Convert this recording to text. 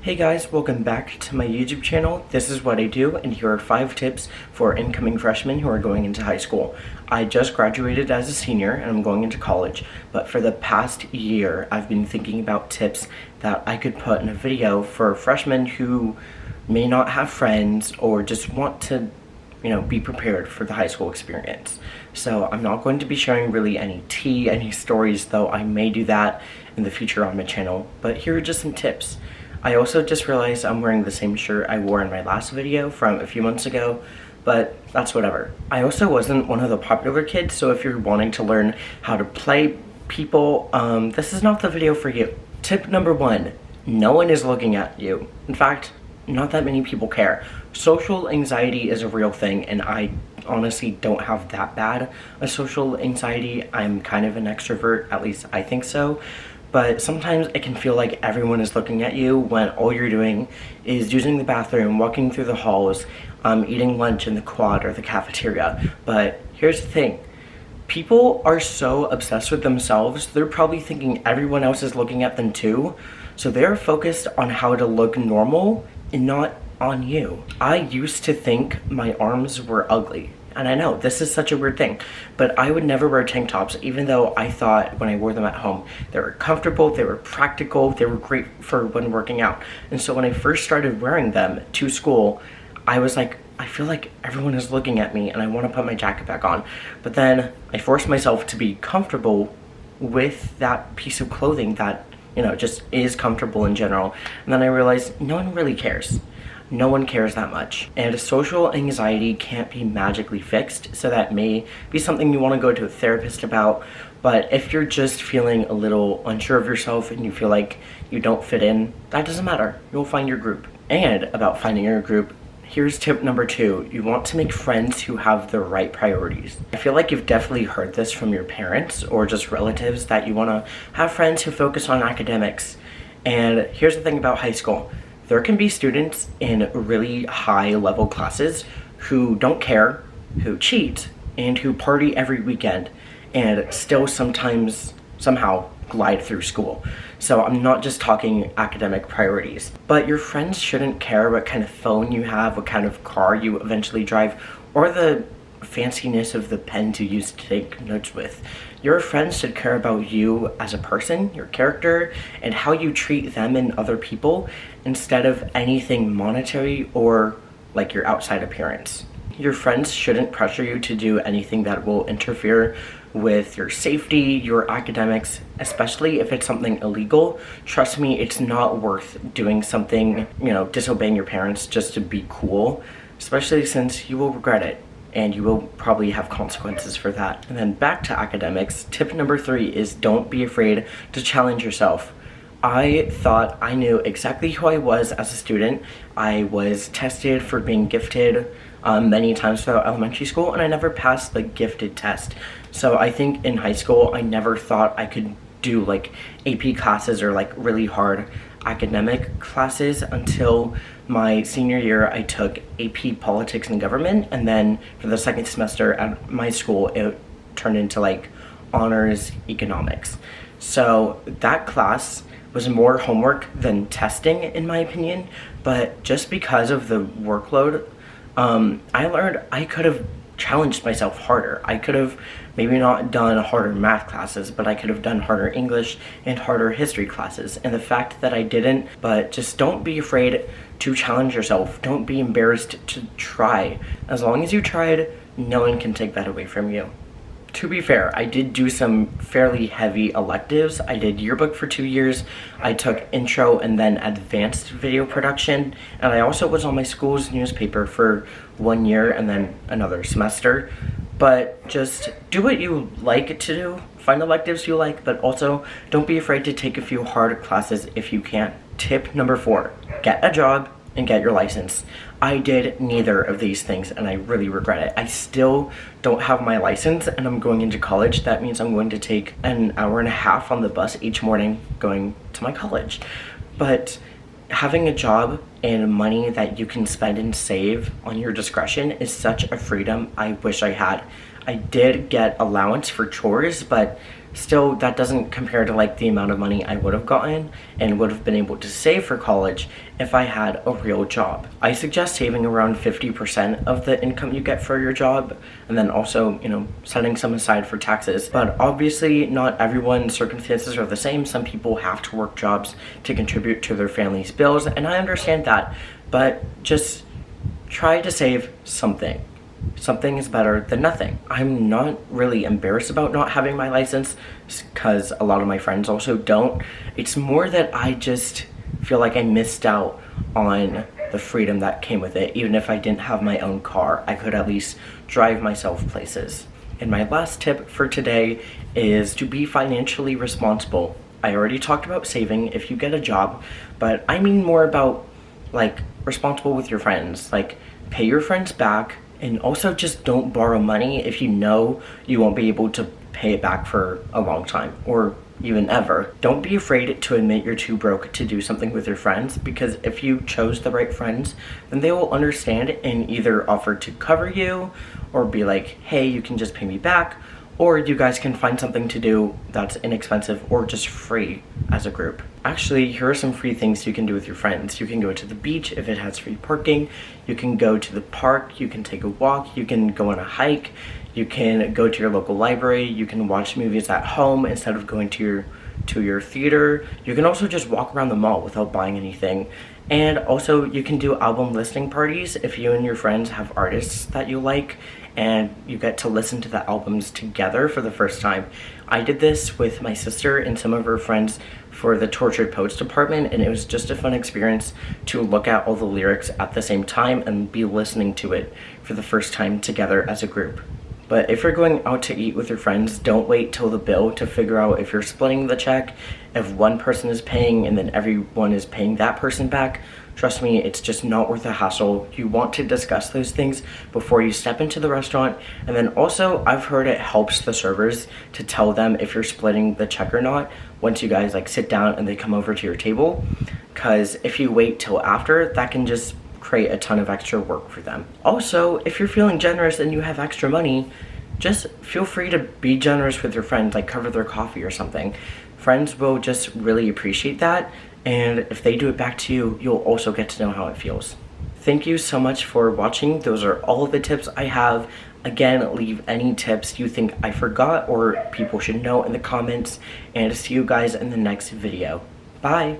Hey guys, welcome back to my YouTube channel. This is what I do, and here are 5 tips for incoming freshmen who are going into high school. I just graduated as a senior and I'm going into college, but for the past year I've been thinking about tips that I could put in a video for freshmen who may not have friends or just want to, be prepared for the high school experience. So I'm not going to be sharing really any tea, any stories, though I may do that in the future on my channel, but here are just some tips. I also just realized I'm wearing the same shirt I wore in my last video from a few months ago, but that's whatever. I also wasn't one of the popular kids, so if you're wanting to learn how to play people, this is not the video for you. Tip number 1, no one is looking at you. In fact, not that many people care. Social anxiety is a real thing, and I honestly don't have that bad a social anxiety. I'm kind of an extrovert, at least I think so. But sometimes it can feel like everyone is looking at you when all you're doing is using the bathroom, walking through the halls, eating lunch in the quad or the cafeteria. But here's the thing. People are so obsessed with themselves, they're probably thinking everyone else is looking at them too. So they're focused on how to look normal and not on you. I used to think my arms were ugly. And I know, this is such a weird thing, but I would never wear tank tops, even though I thought when I wore them at home, they were comfortable, they were practical, they were great for when working out. And so when I first started wearing them to school, I was like, I feel like everyone is looking at me and I want to put my jacket back on. But then I forced myself to be comfortable with that piece of clothing that, just is comfortable in general. And then I realized no one really cares. No one cares that much. And social anxiety can't be magically fixed, so that may be something you want to go to a therapist about. But if you're just feeling a little unsure of yourself and you feel like you don't fit in, that doesn't matter. You'll find your group. And about finding your group, here's tip number 2. You want to make friends who have the right priorities. I feel like you've definitely heard this from your parents or just relatives that you want to have friends who focus on academics. And here's the thing about high school. There can be students in really high level classes who don't care, who cheat, and who party every weekend and still somehow glide through school. So I'm not just talking academic priorities, but your friends shouldn't care what kind of phone you have, what kind of car you eventually drive, or the fanciness of the pens you use to take notes with. Your friends should care about you as a person, your character, and how you treat them and other people instead of anything monetary or like your outside appearance. Your friends shouldn't pressure you to do anything that will interfere with your safety, your academics, especially if it's something illegal. Trust me, it's not worth doing something, disobeying your parents just to be cool, especially since you will regret it. And you will probably have consequences for that. And then back to academics, tip number 3 is don't be afraid to challenge yourself. I thought I knew exactly who I was as a student. I was tested for being gifted many times throughout elementary school, and I never passed the gifted test. So I think in high school, I never thought I could do like AP classes or like really hard academic classes until my senior year. I took AP Politics and Government, and then for the second semester at my school it turned into like honors economics. So that class was more homework than testing in my opinion, but just because of the workload, I learned I could have challenged myself harder. I could have maybe not done harder math classes, but I could have done harder English and harder history classes. And the fact that I didn't, but just don't be afraid to challenge yourself. Don't be embarrassed to try. As long as you tried, no one can take that away from you. To be fair, I did do some fairly heavy electives. I did yearbook for 2 years. I took intro and then advanced video production. And I also was on my school's newspaper for 1 year and then another semester. But just do what you like to do. Find electives you like, but also don't be afraid to take a few hard classes if you can. Tip number 4, get a job and get your license. I did neither of these things and I really regret it. I still don't have my license and I'm going into college. That means I'm going to take an hour and a half on the bus each morning going to my college. But having a job and money that you can spend and save on your discretion is such a freedom I wish I had. I did get allowance for chores, but Still, that doesn't compare to like the amount of money I would have gotten and would have been able to save for college if I had a real job. I suggest saving around 50% of the income you get for your job, and then also, setting some aside for taxes. But obviously, not everyone's circumstances are the same. Some people have to work jobs to contribute to their family's bills, and I understand that, but just try to save something. Something is better than nothing. I'm not really embarrassed about not having my license because a lot of my friends also don't. It's more that I just feel like I missed out on the freedom that came with it. Even if I didn't have my own car, I could at least drive myself places. And my last tip for today is to be financially responsible. I already talked about saving if you get a job, but I mean more about like responsible with your friends. Like pay your friends back. And also just don't borrow money if you know you won't be able to pay it back for a long time or even ever. Don't be afraid to admit you're too broke to do something with your friends, because if you chose the right friends, then they will understand and either offer to cover you or be like, hey, you can just pay me back, or you guys can find something to do that's inexpensive or just free as a group. Actually, here are some free things you can do with your friends. You can go to the beach if it has free parking. You can go to the park. You can take a walk. You can go on a hike. You can go to your local library. You can watch movies at home instead of going to your theater. You can also just walk around the mall without buying anything. And also you can do album listening parties if you and your friends have artists that you like and you get to listen to the albums together for the first time. I did this with my sister and some of her friends for the Tortured Poets department, and it was just a fun experience to look at all the lyrics at the same time and be listening to it for the first time together as a group. But if you're going out to eat with your friends, don't wait till the bill to figure out if you're splitting the check, if one person is paying and then everyone is paying that person back. Trust me, it's just not worth the hassle. You want to discuss those things before you step into the restaurant. And then also, I've heard it helps the servers to tell them if you're splitting the check or not once you guys like sit down and they come over to your table. Because if you wait till after, that can just create a ton of extra work for them. Also, if you're feeling generous and you have extra money, just feel free to be generous with your friends, like cover their coffee or something. Friends will just really appreciate that, and if they do it back to you, you'll also get to know how it feels. Thank you so much for watching. Those are all the tips I have. Again, leave any tips you think I forgot or people should know in the comments, and see you guys in the next video. Bye!